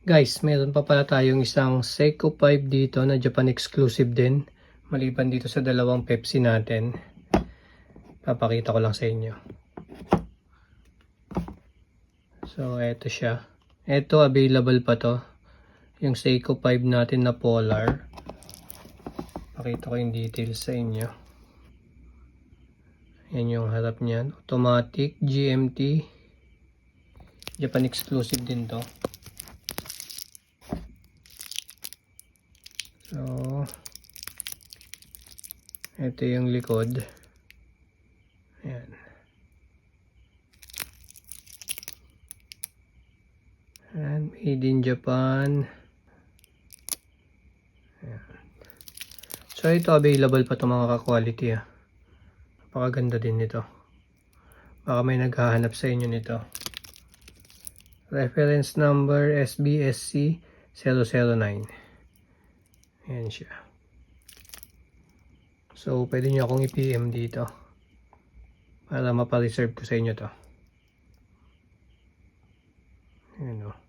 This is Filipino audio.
Guys, meron pa pala tayong isang Seiko 5 dito na Japan exclusive din. Maliban dito sa dalawang Pepsi natin. Papakita ko lang sa inyo. So, eto siya. Eto, available pa to. Yung Seiko 5 natin na Polar. Pakita ko yung details sa inyo. Yan yung harap niyan. Automatic, GMT. Japan exclusive din to. So, ito yung likod. Ayan. And made in Japan. Ayan. So, ito available pa ito mga ka-quality. Napakaganda din nito. Baka may naghahanap sa inyo nito. Reference number SBSC 009. Ayan siya. So, pwede nyo akong i-PM dito para mapareserve ko sa inyo to. Ayan o.